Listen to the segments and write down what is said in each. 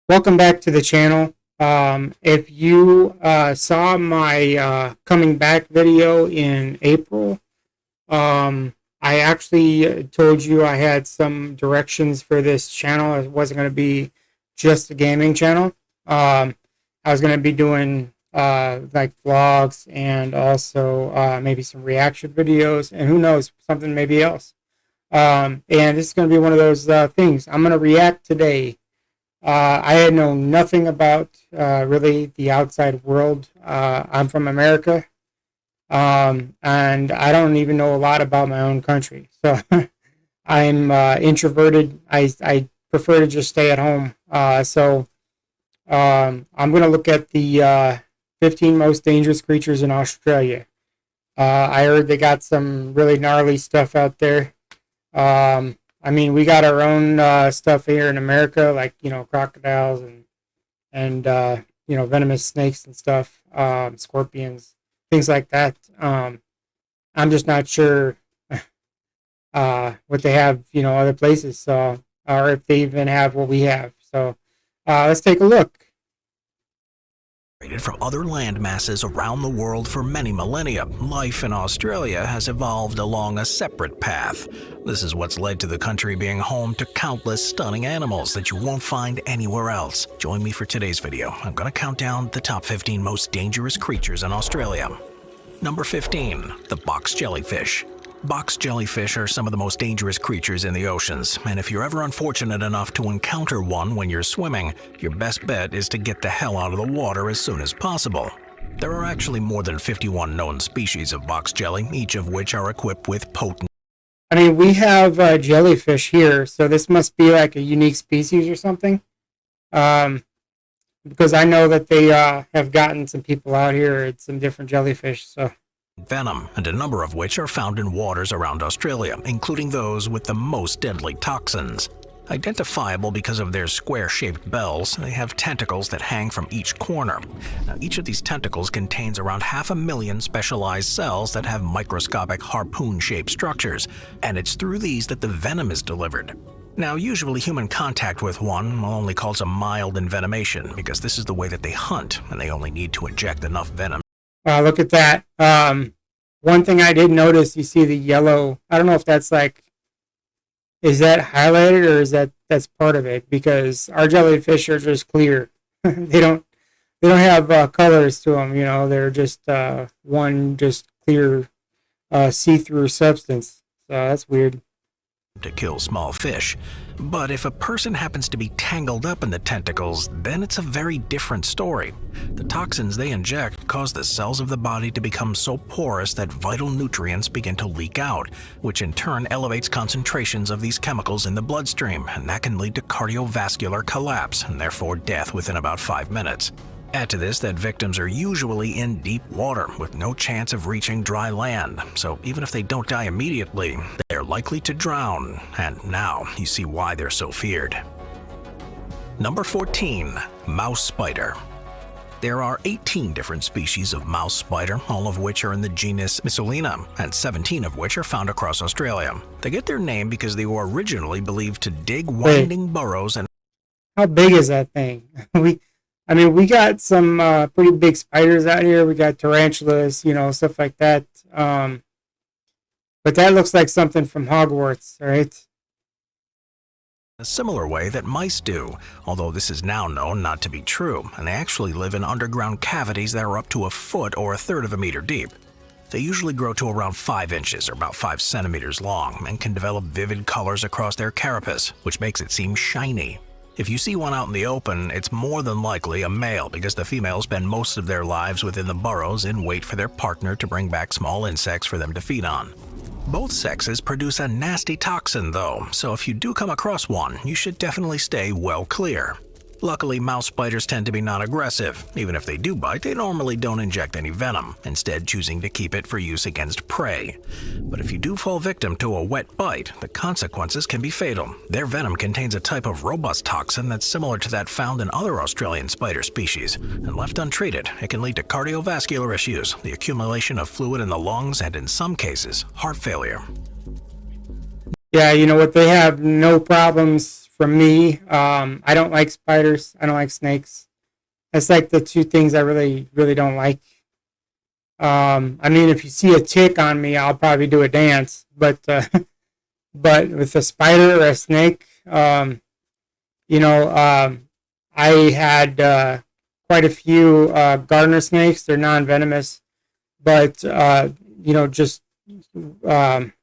Welcome back to the channel. If you saw my coming back video in April, I actually told you I had some directions for this channel. It wasn't going to be just a gaming channel. I was going to be doing like vlogs and also maybe some reaction videos, and who knows, something maybe else. And this is going to be one of those things. I'm going to react today. I had known nothing about really the outside world. I'm from America, and I don't even know a lot about my own country. So I'm introverted. I prefer to just stay at home. I'm going to look at the 15 most dangerous creatures in Australia. I heard they got some really gnarly stuff out there. I mean, we got our own stuff here in America, like, crocodiles and venomous snakes and stuff, scorpions, things like that. I'm just not sure what they have, other places, so, or if they even have what we have. So let's take a look. From other land masses around the world for many millennia, life in Australia has evolved along a separate path. This is what's led to the country being home to countless stunning animals that you won't find anywhere else. Join me for today's video. I'm going to count down the top 15 most dangerous creatures in Australia. Number 15. The box jellyfish. Box jellyfish are some of the most dangerous creatures in the oceans, and if you're ever unfortunate enough to encounter one when you're swimming, your best bet is to get the hell out of the water as soon as possible. There are actually more than 51 known species of box jelly, each of which are equipped with potent... I mean, we have jellyfish here, so this must be like a unique species or something. Because I know that they have gotten some people out here at some different jellyfish, so... venom, and a number of which are found in waters around Australia, including those with the most deadly toxins. Identifiable because of their square-shaped bells, they have tentacles that hang from each corner. Now, each of these tentacles contains around 500,000 specialized cells that have microscopic harpoon-shaped structures, and it's through these that the venom is delivered. Now, usually human contact with one will only cause a mild envenomation, because this is the way that they hunt, and they only need to inject enough venom. Look at that. One thing I did notice, you see the yellow. I don't know if that's like, is that highlighted or is that's part of it? Because our jellyfish are just clear. they don't have colors to them. They're just one just clear see-through substance. So that's weird. To kill small fish. But if a person happens to be tangled up in the tentacles, then it's a very different story. The toxins they inject cause the cells of the body to become so porous that vital nutrients begin to leak out, which in turn elevates concentrations of these chemicals in the bloodstream, and that can lead to cardiovascular collapse and therefore death within about 5 minutes. Add to this that victims are usually in deep water with no chance of reaching dry land, so even if they don't die immediately, they're likely to drown, and now you see why they're so feared. Number 14. Mouse spider. There are 18 different species of mouse spider, all of which are in the genus Missolina, and 17 of which are found across Australia. They get their name because they were originally believed to dig winding burrows and... How big is that thing? We got some pretty big spiders out here. We got tarantulas, stuff like that. But that looks like something from Hogwarts, right? A similar way that mice do, although this is now known not to be true, and they actually live in underground cavities that are up to a foot or 1/3 of a meter deep. They usually grow to around 5 inches or about 5 centimeters long and can develop vivid colors across their carapace, which makes it seem shiny. If you see one out in the open, it's more than likely a male because the females spend most of their lives within the burrows and wait for their partner to bring back small insects for them to feed on. Both sexes produce a nasty toxin though, so if you do come across one, you should definitely stay well clear. Luckily, mouse spiders tend to be non-aggressive. Even if they do bite, they normally don't inject any venom, instead choosing to keep it for use against prey. But if you do fall victim to a wet bite, the consequences can be fatal. Their venom contains a type of robust toxin that's similar to that found in other Australian spider species, and left untreated, it can lead to cardiovascular issues, the accumulation of fluid in the lungs, and in some cases, heart failure. Yeah, they have no problems from me. I don't like spiders. I don't like snakes. That's like the two things I really, really don't like. I mean, if you see a tick on me, I'll probably do a dance. But but with a spider or a snake, you know, I had quite a few gardener snakes. They're non-venomous, but you know, just um,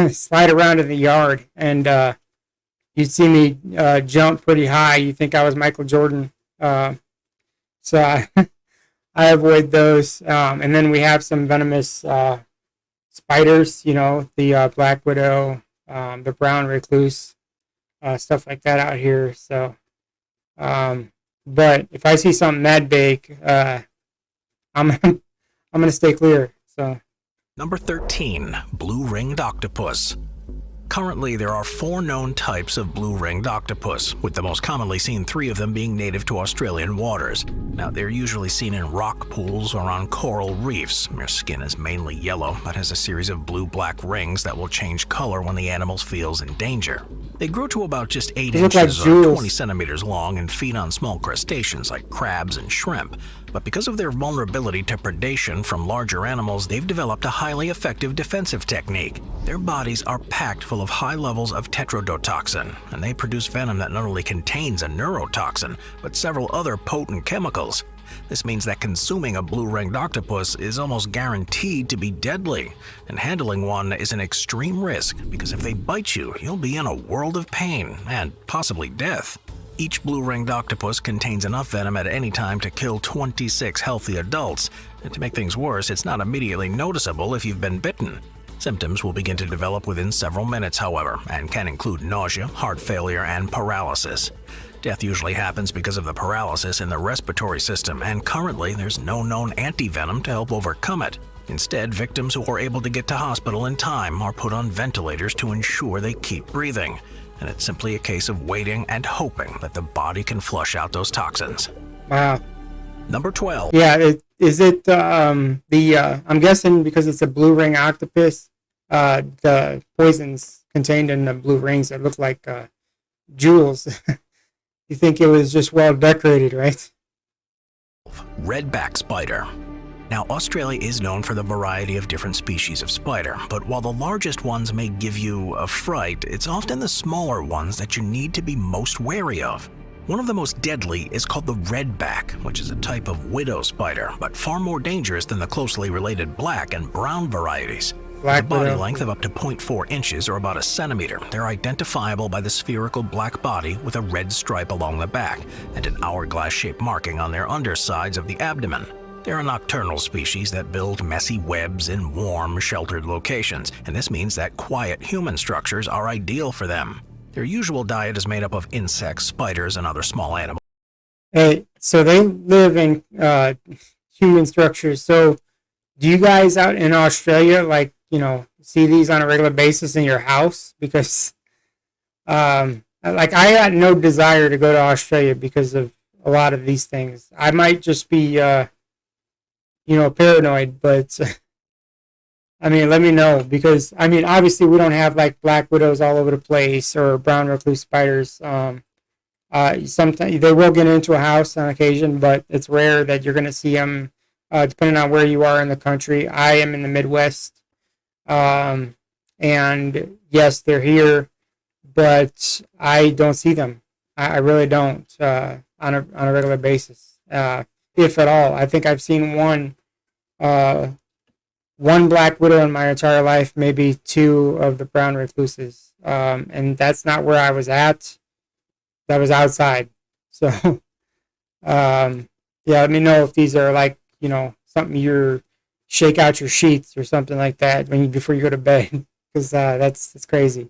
slide around in the yard, and you'd see me jump pretty high. You think I was Michael Jordan. So I avoid those. And then we have some venomous spiders, you know, the black widow, the brown recluse, stuff like that out here. So, but if I see something that big, I'm I'm gonna stay clear. So. Number 13. Blue-ringed octopus. Currently, there are 4 known types of blue-ringed octopus, with the most commonly seen 3 of them being native to Australian waters. Now, they're usually seen in rock pools or on coral reefs. Their skin is mainly yellow, but has a series of blue-black rings that will change color when the animal feels in danger. They grow to about just 8 inches or 20 centimeters long and feed on small crustaceans like crabs and shrimp. But because of their vulnerability to predation from larger animals, they've developed a highly effective defensive technique. Their bodies are packed full of high levels of tetrodotoxin, and they produce venom that not only contains a neurotoxin, but several other potent chemicals. This means that consuming a blue-ringed octopus is almost guaranteed to be deadly, and handling one is an extreme risk because if they bite you, you'll be in a world of pain and possibly death. Each blue-ringed octopus contains enough venom at any time to kill 26 healthy adults, and to make things worse, it's not immediately noticeable if you've been bitten. Symptoms will begin to develop within several minutes, however, and can include nausea, heart failure, and paralysis. Death usually happens because of the paralysis in the respiratory system, and currently there's no known antivenom to help overcome it. Instead, victims who are able to get to hospital in time are put on ventilators to ensure they keep breathing. And it's simply a case of waiting and hoping that the body can flush out those toxins. Wow. Number 12. Yeah, I'm guessing because it's a blue ring octopus, the poisons contained in the blue rings that look like jewels. You think it was just well decorated, right? Redback spider. Now, Australia is known for the variety of different species of spider, but while the largest ones may give you a fright, it's often the smaller ones that you need to be most wary of. One of the most deadly is called the redback, which is a type of widow spider, but far more dangerous than the closely related black and brown varieties. With a body length of up to 0.4 inches or about a centimeter, they're identifiable by the spherical black body with a red stripe along the back and an hourglass-shaped marking on their undersides of the abdomen. They're a nocturnal species that build messy webs in warm, sheltered locations, and this means that quiet human structures are ideal for them. Their usual diet is made up of insects, spiders, and other small animals. Hey, so they live in human structures. So do you guys out in Australia, like, you know, see these on a regular basis in your house? Because, like, I had no desire to go to Australia because of a lot of these things. I might just be paranoid, but I mean, let me know, because I mean, obviously we don't have like black widows all over the place or brown recluse spiders. Sometimes they will get into a house on occasion, but it's rare that you're going to see them, depending on where you are in the country. I am in the Midwest, and yes, they're here, but I don't see them. I really don't on a regular basis, if at all. I think I've seen one black widow in my entire life, maybe 2 of the brown recluses, and that's not where I was at. That was outside. So, yeah, let me know if these are like, you know, something you shake out your sheets or something like that before you go to bed, because that's crazy.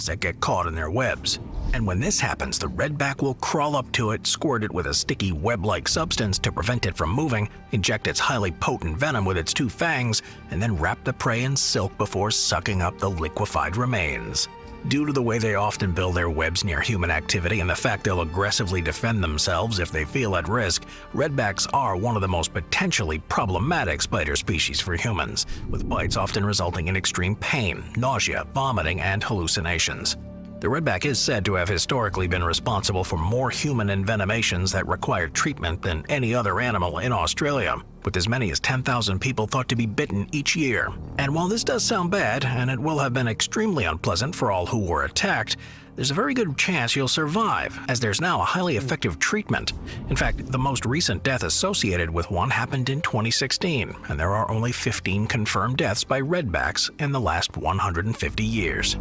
That get caught in their webs. And when this happens, the redback will crawl up to it, squirt it with a sticky web-like substance to prevent it from moving, inject its highly potent venom with its 2 fangs, and then wrap the prey in silk before sucking up the liquefied remains. Due to the way they often build their webs near human activity and the fact they'll aggressively defend themselves if they feel at risk, redbacks are one of the most potentially problematic spider species for humans, with bites often resulting in extreme pain, nausea, vomiting, and hallucinations. The redback is said to have historically been responsible for more human envenomations that required treatment than any other animal in Australia, with as many as 10,000 people thought to be bitten each year. And while this does sound bad, and it will have been extremely unpleasant for all who were attacked, there's a very good chance you'll survive, as there's now a highly effective treatment. In fact, the most recent death associated with one happened in 2016, and there are only 15 confirmed deaths by redbacks in the last 150 years.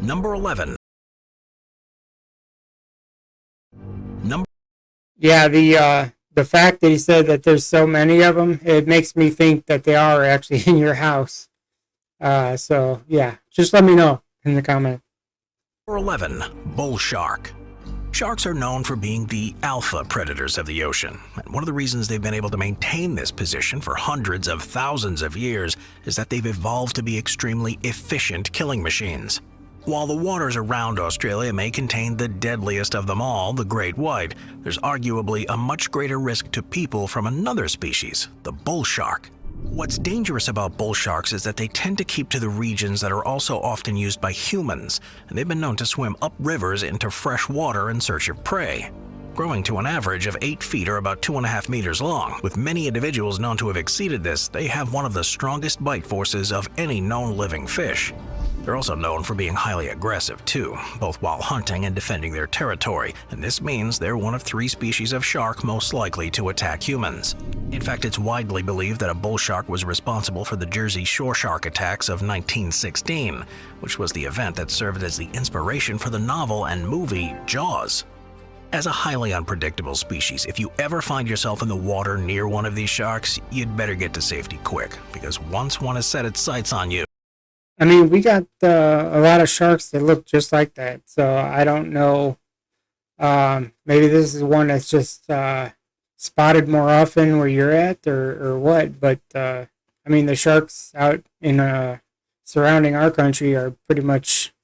Number 11. Yeah, the fact that he said that there's so many of them, it makes me think that they are actually in your house. So yeah, just let me know in the comment. Number 11. Bull shark. Sharks are known for being the alpha predators of the ocean, and one of the reasons they've been able to maintain this position for hundreds of thousands of years is that they've evolved to be extremely efficient killing machines. While the waters around Australia may contain the deadliest of them all, the great white, there's arguably a much greater risk to people from another species, the bull shark. What's dangerous about bull sharks is that they tend to keep to the regions that are also often used by humans, and they've been known to swim up rivers into fresh water in search of prey. Growing to an average of 8 feet or about 2.5 meters long, with many individuals known to have exceeded this, they have one of the strongest bite forces of any known living fish. They're also known for being highly aggressive too, both while hunting and defending their territory, and this means they're one of 3 species of shark most likely to attack humans. In fact, it's widely believed that a bull shark was responsible for the Jersey shore shark attacks of 1916, which was the event that served as the inspiration for the novel and movie Jaws. As a highly unpredictable species, if you ever find yourself in the water near one of these sharks, you'd better get to safety quick, because once one has set its sights on you, I mean, we got a lot of sharks that look just like that, so I don't know. Maybe this is one that's just spotted more often where you're at, or what. But I mean, the sharks out in surrounding our country are pretty much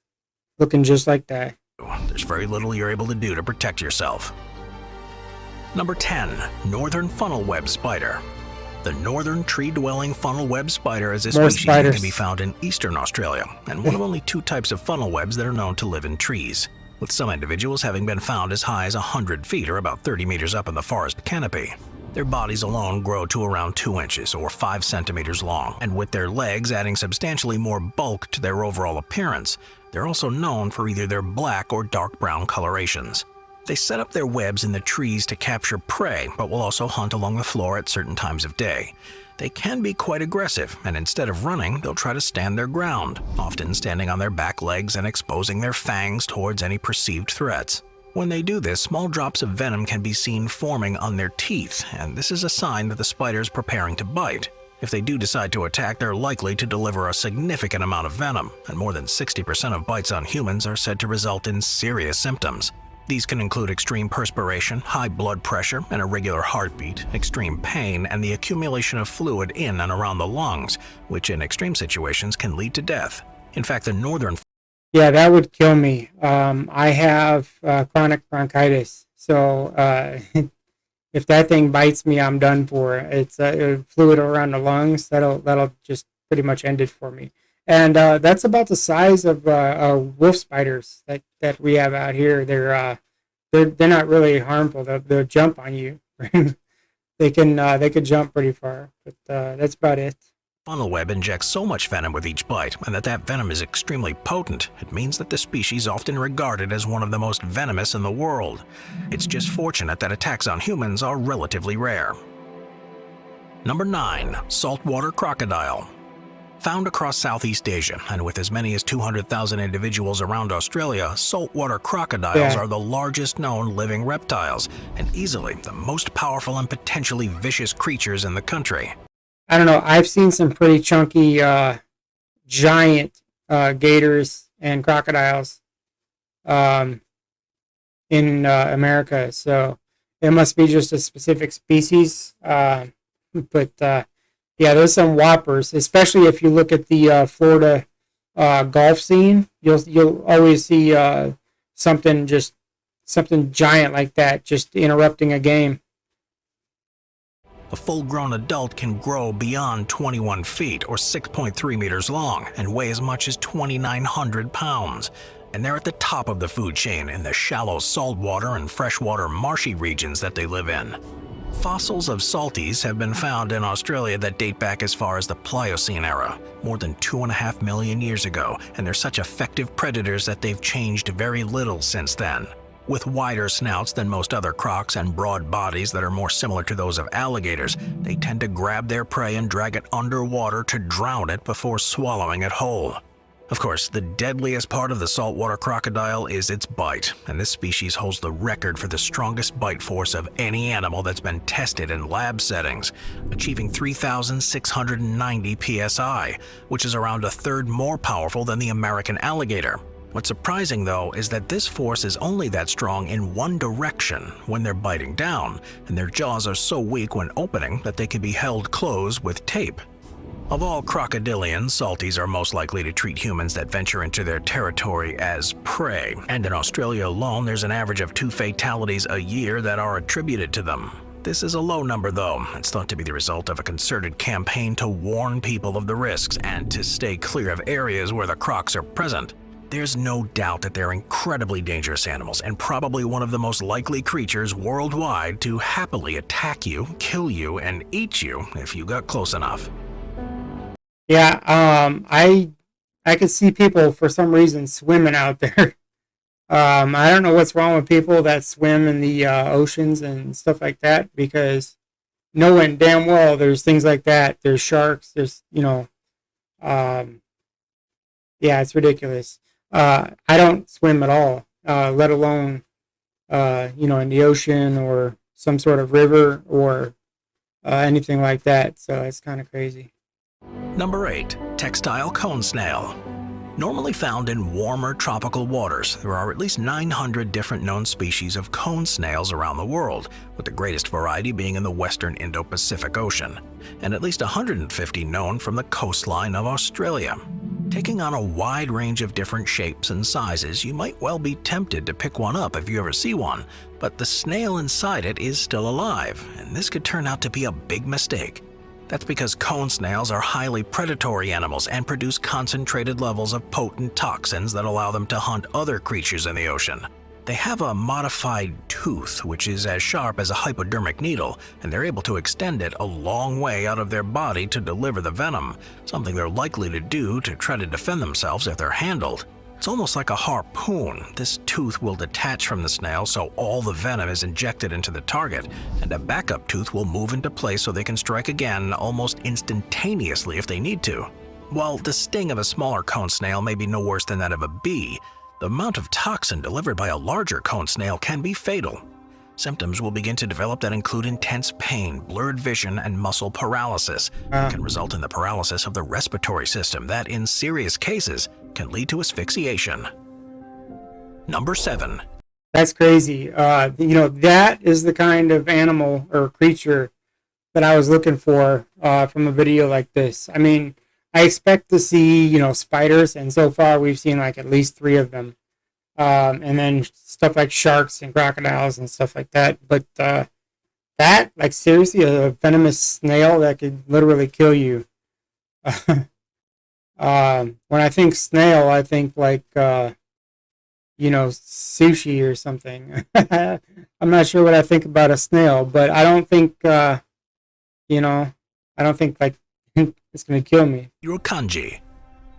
looking just like that. there's very little you're able to do to protect yourself. Number 10. Northern funnel web spider. The northern tree-dwelling funnel web spider is a species that can be found in eastern Australia, and one of only 2 types of funnel webs that are known to live in trees, with some individuals having been found as high as 100 feet or about 30 meters up in the forest canopy. Their bodies alone grow to around 2 inches or 5 centimeters long, and with their legs adding substantially more bulk to their overall appearance, they're also known for either their black or dark brown colorations. They set up their webs in the trees to capture prey, but will also hunt along the floor at certain times of day. They can be quite aggressive, and instead of running, they'll try to stand their ground, often standing on their back legs and exposing their fangs towards any perceived threats. When they do this, small drops of venom can be seen forming on their teeth, and this is a sign that the spider's preparing to bite. If they do decide to attack, they're likely to deliver a significant amount of venom, and more than 60% of bites on humans are said to result in serious symptoms. These can include extreme perspiration, high blood pressure, an irregular heartbeat, extreme pain, and the accumulation of fluid in and around the lungs, which in extreme situations can lead to death. In fact, the northern... Yeah, that would kill me. I have chronic bronchitis, so if that thing bites me, I'm done for. It's fluid around the lungs. That'll just pretty much end it for me. And that's about the size of wolf spiders that we have out here. They're not really harmful. They'll jump on you. They could jump pretty far, but that's about it. Funnel web injects so much venom with each bite, and that venom is extremely potent. It means that the species is often regarded as one of the most venomous in the world. It's just fortunate that attacks on humans are relatively rare. Number 9. Saltwater crocodile. Found across Southeast Asia, and with as many as 200,000 individuals around Australia, saltwater crocodiles are the largest known living reptiles, and easily the most powerful and potentially vicious creatures in the country. I don't know, I've seen some pretty chunky, giant gators and crocodiles in America, so it must be just a specific species, but yeah, there's some whoppers, especially if you look at the Florida Gulf scene. You'll always see something giant like that just interrupting a game. A full-grown adult can grow beyond 21 feet or 6.3 meters long and weigh as much as 2,900 pounds. and they're at the top of the food chain in the shallow saltwater and freshwater marshy regions that they live in. Fossils of salties have been found in Australia that date back as far as the Pliocene era, more than 2.5 million years ago, and they're such effective predators that they've changed very little since then. With wider snouts than most other crocs and broad bodies that are more similar to those of alligators, they tend to grab their prey and drag it underwater to drown it before swallowing it whole. Of course, the deadliest part of the saltwater crocodile is its bite, and this species holds the record for the strongest bite force of any animal that's been tested in lab settings, achieving 3,690 psi, which is around a third more powerful than the American alligator. What's surprising, though, is that this force is only that strong in one direction when they're biting down, and their jaws are so weak when opening that they can be held closed with tape. Of all crocodilians, salties are most likely to treat humans that venture into their territory as prey, and in Australia alone there's an average of 2 fatalities a year that are attributed to them. This is a low number, though. It's thought to be the result of a concerted campaign to warn people of the risks and to stay clear of areas where the crocs are present. There's no doubt that they're incredibly dangerous animals and probably one of the most likely creatures worldwide to happily attack you, kill you, and eat you if you got close enough. Yeah, I could see people for some reason swimming out there. I don't know what's wrong with people that swim in the oceans and stuff like that, because knowing damn well there's things like that. There's sharks. There's yeah, it's ridiculous. I don't swim at all, let alone in the ocean or some sort of river or anything like that. So it's kind of crazy. Number 8. Textile cone snail. Normally found in warmer tropical waters, there are at least 900 different known species of cone snails around the world, with the greatest variety being in the western Indo-Pacific Ocean, and at least 150 known from the coastline of Australia. Taking on a wide range of different shapes and sizes, you might well be tempted to pick one up if you ever see one, but the snail inside it is still alive, and this could turn out to be a big mistake. That's because cone snails are highly predatory animals and produce concentrated levels of potent toxins that allow them to hunt other creatures in the ocean. They have a modified tooth, which is as sharp as a hypodermic needle, and they're able to extend it a long way out of their body to deliver the venom, something they're likely to do to try to defend themselves if they're handled. It's almost like a harpoon. This tooth will detach from the snail so all the venom is injected into the target, and a backup tooth will move into place so they can strike again almost instantaneously if they need to. While the sting of a smaller cone snail may be no worse than that of a bee, the amount of toxin delivered by a larger cone snail can be fatal. Symptoms will begin to develop that include intense pain, blurred vision, and muscle paralysis. It can result in the paralysis of the respiratory system that, in serious cases, can lead to asphyxiation. Number 7. That's crazy. That is the kind of animal or creature that I was looking for from a video like this. I mean, I expect to see, spiders, and so far we've seen like at least 3 of them. And then stuff like sharks and crocodiles and stuff like that. But that, like, seriously, a venomous snail that could literally kill you. When I think snail, I think like, sushi or something. I'm not sure what I think about a snail, but I don't think, I don't think like it's going to kill me. Irukandji.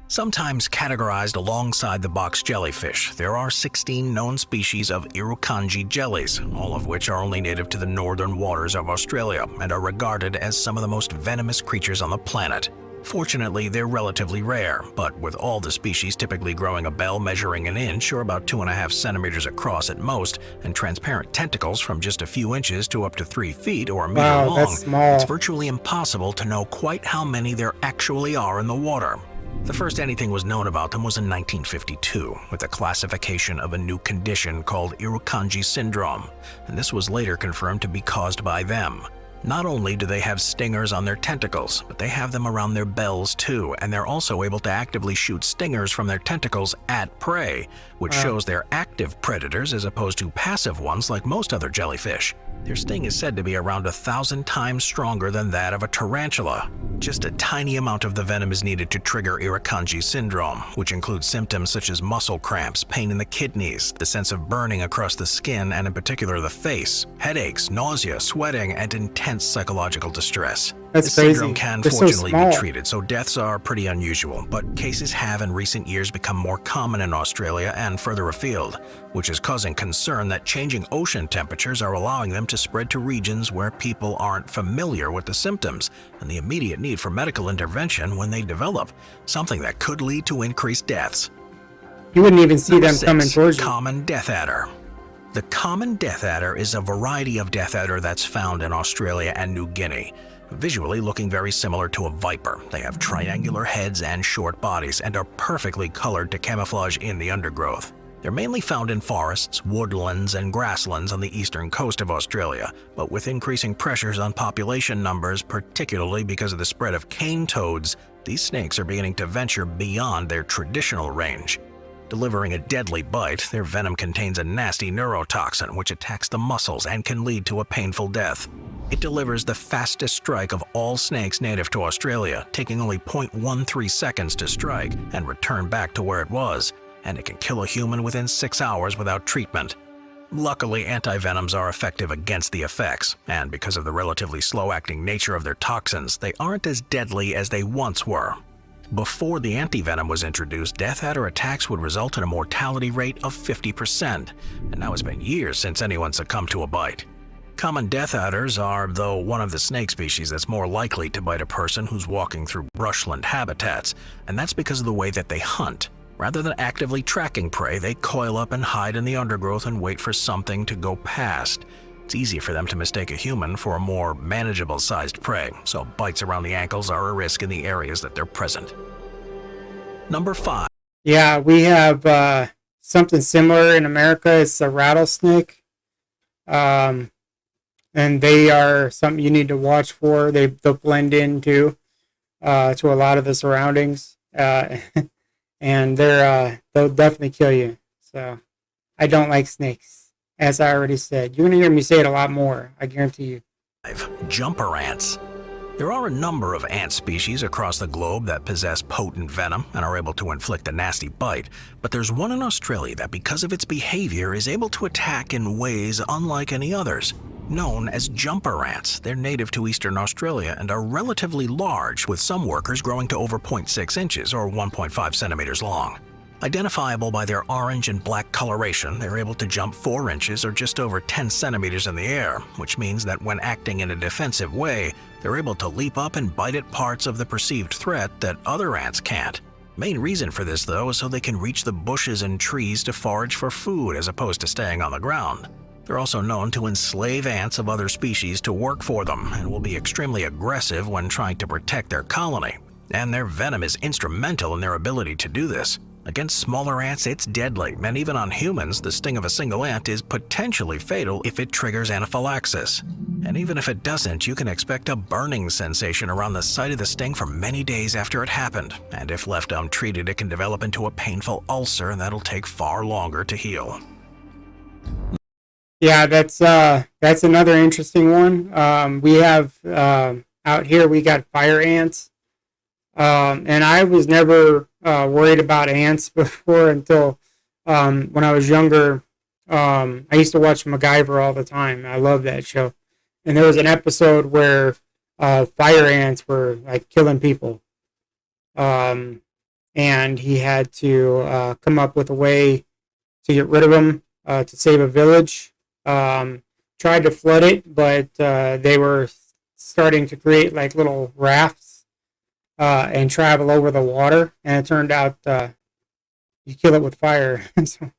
Sometimes categorized alongside the box jellyfish, there are 16 known species of Irukandji jellies, all of which are only native to the northern waters of Australia and are regarded as some of the most venomous creatures on the planet. Fortunately, they're relatively rare, but with all the species typically growing a bell measuring an inch or about 2.5 centimeters across at most, and transparent tentacles from just a few inches to up to 3 feet or a meter long, that's small. It's virtually impossible to know quite how many there actually are in the water. The first anything was known about them was in 1952, with the classification of a new condition called Irukandji syndrome, and this was later confirmed to be caused by them. Not only do they have stingers on their tentacles, but they have them around their bells too, and they're also able to actively shoot stingers from their tentacles at prey, which shows they're active predators as opposed to passive ones like most other jellyfish. Their sting is said to be around 1,000 times stronger than that of a tarantula. Just a tiny amount of the venom is needed to trigger Irukandji syndrome, which includes symptoms such as muscle cramps, pain in the kidneys, the sense of burning across the skin and in particular the face, headaches, nausea, sweating, and intense psychological distress. That's this crazy. syndrome can They're fortunately so small. be treated, so deaths are pretty unusual, but cases have in recent years become more common in Australia and further afield, which is causing concern that changing ocean temperatures are allowing them to spread to regions where people aren't familiar with the symptoms and the immediate need for medical intervention when they develop, something that could lead to increased deaths. You wouldn't even see Number them 6, coming towards you. Common death adder. The common death adder is a variety of death adder that's found in Australia and New Guinea. Visually looking very similar to a viper, they have triangular heads and short bodies and are perfectly colored to camouflage in the undergrowth. They're mainly found in forests, woodlands, and grasslands on the eastern coast of Australia, but with increasing pressures on population numbers, particularly because of the spread of cane toads, these snakes are beginning to venture beyond their traditional range. Delivering a deadly bite, their venom contains a nasty neurotoxin which attacks the muscles and can lead to a painful death. It delivers the fastest strike of all snakes native to Australia, taking only 0.13 seconds to strike and return back to where it was, and it can kill a human within 6 hours without treatment. Luckily, antivenoms are effective against the effects, and because of the relatively slow-acting nature of their toxins, they aren't as deadly as they once were. Before the antivenom was introduced, death adder attacks would result in a mortality rate of 50%, and now it's been years since anyone succumbed to a bite. Common death adders are, though, one of the snake species that's more likely to bite a person who's walking through brushland habitats, and that's because of the way that they hunt. Rather than actively tracking prey, they coil up and hide in the undergrowth and wait for something to go past. It's easy for them to mistake a human for a more manageable-sized prey, so bites around the ankles are a risk in the areas that they're present. Number 5. Yeah, we have something similar in America. It's a rattlesnake. And they are something you need to watch for. They'll blend in too to a lot of the surroundings. And they'll definitely kill you. So I don't like snakes, as I already said. You're going to hear me say it a lot more, I guarantee you. 5. Jumper ants. There are a number of ant species across the globe that possess potent venom and are able to inflict a nasty bite, but there's one in Australia that, because of its behavior, is able to attack in ways unlike any others. Known as jumper ants, they're native to eastern Australia and are relatively large, with some workers growing to over 0.6 inches or 1.5 centimeters long. Identifiable by their orange and black coloration, they're able to jump 4 inches or just over 10 centimeters in the air, which means that when acting in a defensive way, they're able to leap up and bite at parts of the perceived threat that other ants can't. Main reason for this, though, is so they can reach the bushes and trees to forage for food as opposed to staying on the ground. They're also known to enslave ants of other species to work for them and will be extremely aggressive when trying to protect their colony. And their venom is instrumental in their ability to do this. Against smaller ants, it's deadly, and even on humans, the sting of a single ant is potentially fatal if it triggers anaphylaxis. And even if it doesn't, you can expect a burning sensation around the site of the sting for many days after it happened, and if left untreated, it can develop into a painful ulcer that'll take far longer to heal. Yeah, that's another interesting one. We have out here, we got fire ants. And I was never worried about ants before until when I was younger. I used to watch MacGyver all the time. I love that show. And there was an episode where fire ants were like killing people. And he had to come up with a way to get rid of them to save a village. Tried to flood it, but they were starting to create like little rafts and travel over the water, and it turned out you kill it with fire. So,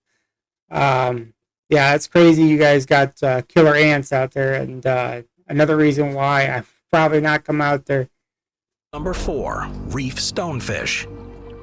yeah, it's crazy. You guys got killer ants out there, and another reason why I've probably not come out there. Number 4. Reef stonefish.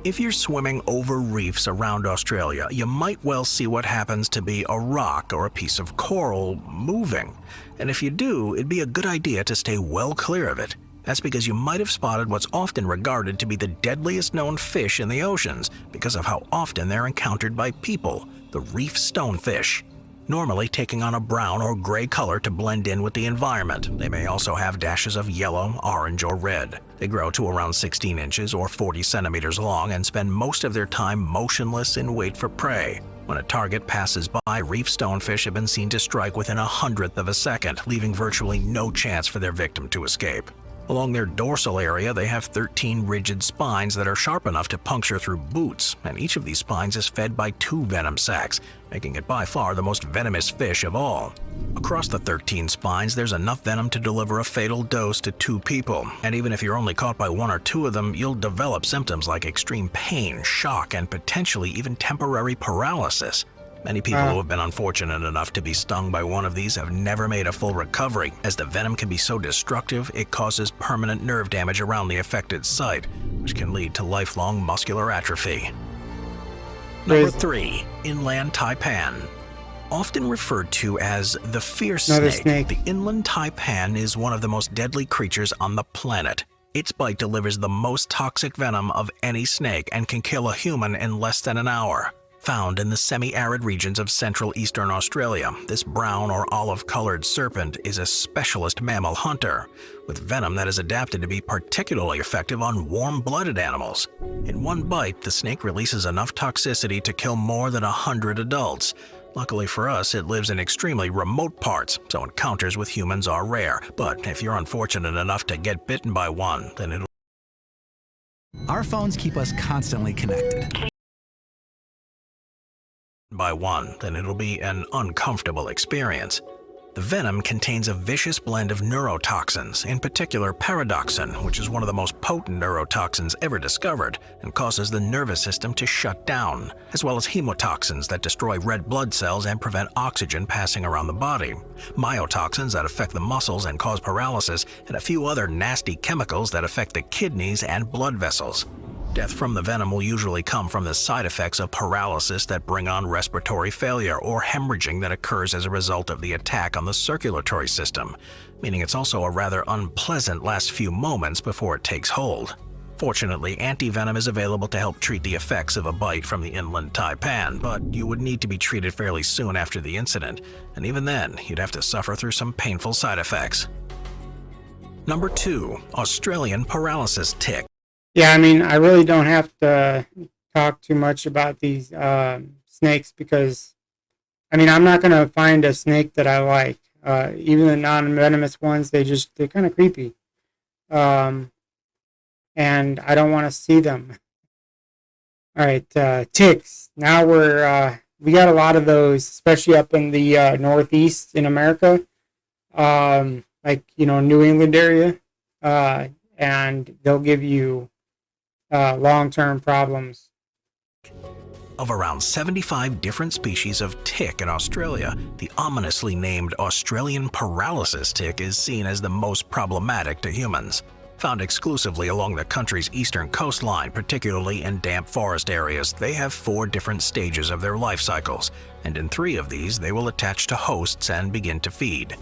If you're swimming over reefs around Australia, you might well see what happens to be a rock or a piece of coral moving. And if you do, it'd be a good idea to stay well clear of it. That's because you might have spotted what's often regarded to be the deadliest known fish in the oceans because of how often they're encountered by people, the reef stonefish. Normally taking on a brown or gray color to blend in with the environment. They may also have dashes of yellow, orange, or red. They grow to around 16 inches or 40 centimeters long and spend most of their time motionless in wait for prey. When a target passes by, reef stonefish have been seen to strike within 1/100th of a second, leaving virtually no chance for their victim to escape. Along their dorsal area, they have 13 rigid spines that are sharp enough to puncture through boots, and each of these spines is fed by 2 venom sacs, making it by far the most venomous fish of all. Across the 13 spines, there's enough venom to deliver a fatal dose to 2 people, and even if you're only caught by 1 or 2 of them, you'll develop symptoms like extreme pain, shock, and potentially even temporary paralysis. Many people who have been unfortunate enough to be stung by one of these have never made a full recovery, as the venom can be so destructive it causes permanent nerve damage around the affected site, which can lead to lifelong muscular atrophy. Number 3. Inland taipan. Often referred to as the fierce snake, the inland taipan is one of the most deadly creatures on the planet. Its bite delivers the most toxic venom of any snake and can kill a human in less than an hour. Found in the semi-arid regions of central eastern Australia, this brown or olive-colored serpent is a specialist mammal hunter, with venom that is adapted to be particularly effective on warm-blooded animals. In one bite, the snake releases enough toxicity to kill more than 100 adults. Luckily for us, it lives in extremely remote parts, so encounters with humans are rare. But if you're unfortunate enough to get bitten by one, then it'll... Our phones keep us constantly connected. It'll be an uncomfortable experience. The venom contains a vicious blend of neurotoxins, in particular paradoxin, which is one of the most potent neurotoxins ever discovered and causes the nervous system to shut down, as well as hemotoxins that destroy red blood cells and prevent oxygen passing around the body, myotoxins that affect the muscles and cause paralysis, and a few other nasty chemicals that affect the kidneys and blood vessels. Death from the venom will usually come from the side effects of paralysis that bring on respiratory failure or hemorrhaging that occurs as a result of the attack on the circulatory system, meaning it's also a rather unpleasant last few moments before it takes hold. Fortunately, anti-venom is available to help treat the effects of a bite from the inland taipan, but you would need to be treated fairly soon after the incident, and even then, you'd have to suffer through some painful side effects. Number 2. Australian paralysis tick. Yeah, I mean, I really don't have to talk too much about these snakes because, I mean, I'm not going to find a snake that I like. Even the non-venomous ones, they're kind of creepy. And I don't want to see them. All right, ticks. Now we got a lot of those, especially up in the Northeast in America, like, New England area. And they'll give you long-term problems. Of around 75 different species of tick in Australia, the ominously named Australian paralysis tick is seen as the most problematic to humans. Found exclusively along the country's eastern coastline, particularly in damp forest areas, they have 4 different stages of their life cycles, and in 3 of these they will attach to hosts and begin to feed.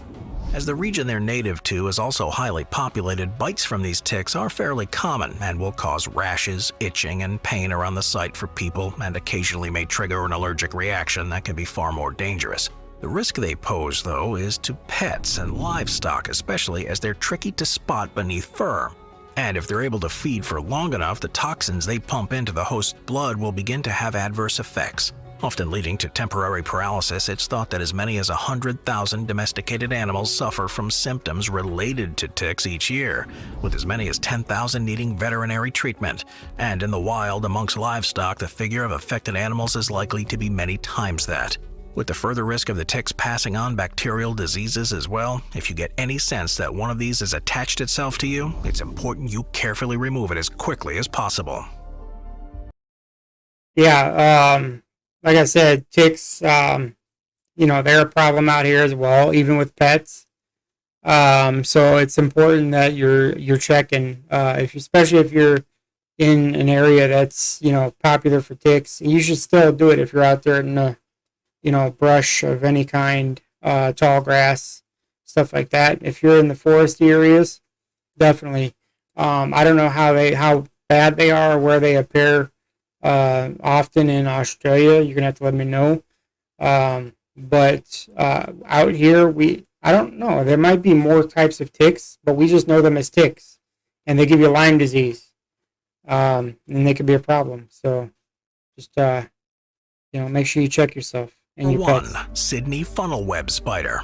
As the region they're native to is also highly populated, bites from these ticks are fairly common and will cause rashes, itching, and pain around the site for people, and occasionally may trigger an allergic reaction that can be far more dangerous. The risk they pose, though, is to pets and livestock, especially as they're tricky to spot beneath fur. And if they're able to feed for long enough, the toxins they pump into the host's blood will begin to have adverse effects. Often leading to temporary paralysis, it's thought that as many as 100,000 domesticated animals suffer from symptoms related to ticks each year, with as many as 10,000 needing veterinary treatment. And in the wild, amongst livestock, the figure of affected animals is likely to be many times that. With the further risk of the ticks passing on bacterial diseases as well, if you get any sense that one of these has attached itself to you, it's important you carefully remove it as quickly as possible. Yeah, like I said, ticks, they're a problem out here as well, even with pets. So it's important that you're checking, especially if you're, in an area that's, popular for ticks. You should still do it if you're out there in the, brush of any kind, tall grass, stuff like that. If you're in the forest areas, definitely. I don't know how bad they are or where they appear often in Australia. You're gonna have to let me know. But out here, I don't know. There might be more types of ticks, but we just know them as ticks, and they give you Lyme disease, and they could be a problem. So just make sure you check yourself and your pets. 1. Sydney funnel web spider.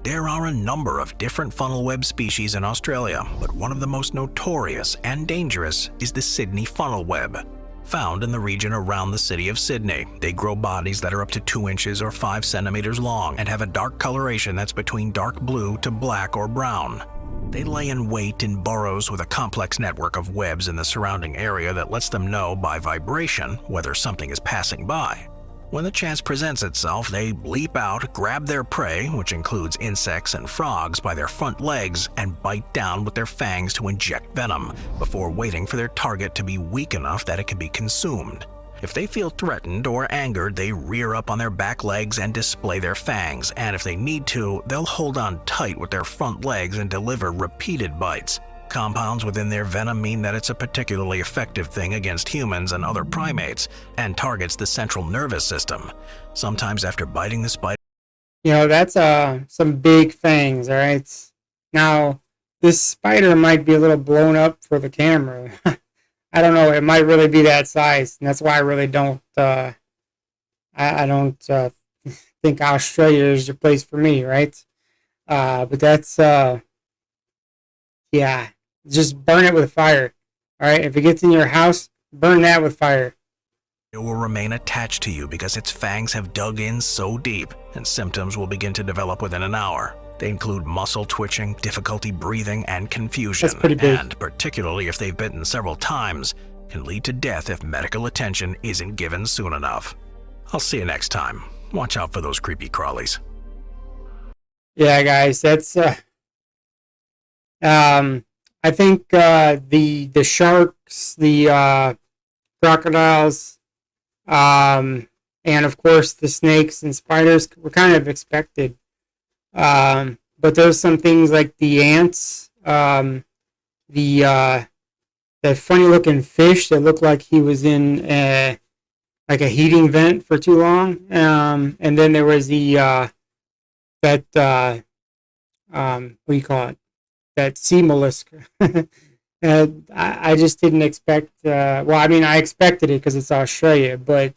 There are a number of different funnel web species in Australia, but one of the most notorious and dangerous is the Sydney funnel web. Found in the region around the city of Sydney, they grow bodies that are up to 2 inches or 5 centimeters long and have a dark coloration that's between dark blue to black or brown. They lay in wait in burrows with a complex network of webs in the surrounding area that lets them know by vibration whether something is passing by. When the chance presents itself, they leap out, grab their prey, which includes insects and frogs, by their front legs and bite down with their fangs to inject venom, before waiting for their target to be weak enough that it can be consumed. If they feel threatened or angered, they rear up on their back legs and display their fangs, and if they need to, they'll hold on tight with their front legs and deliver repeated bites. Compounds within their venom mean that it's a particularly effective thing against humans and other primates, and targets the central nervous system. Sometimes after biting the spider, That's some big fangs, all right? Now, this spider might be a little blown up for the camera. I don't know. It might really be that size, and that's why I really don't. I don't think Australia is the place for me, right? But that's yeah. Just burn it with fire. All right. If it gets in your house, burn that with fire. it will remain attached to you because its fangs have dug in so deep, and symptoms will begin to develop within an hour. They include muscle twitching, difficulty breathing, and confusion. That's pretty big. And particularly if they've bitten several times, can lead to death if medical attention isn't given soon enough. I'll see you next time. Watch out for those creepy crawlies. Yeah, guys, that's I think the sharks, the crocodiles, and of course the snakes and spiders were kind of expected. But there's some things like the ants, that funny looking fish that looked like he was in like a heating vent for too long. And then there was the what do you call it? That sea mollusk. And I just didn't expect. Well, I mean, I expected it because it's Australia, but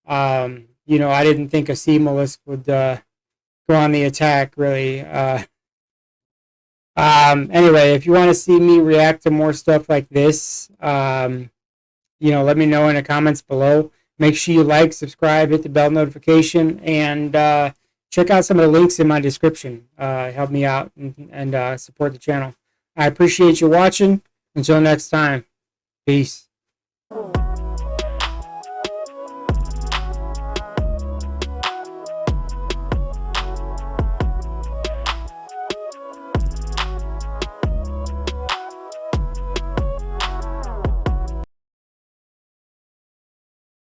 I didn't think a sea mollusk would go on the attack. Really. Anyway, if you want to see me react to more stuff like this, let me know in the comments below. Make sure you like, subscribe, hit the bell notification, and check out some of the links in my description. Help me out and support the channel. I appreciate you watching. Until next time, peace.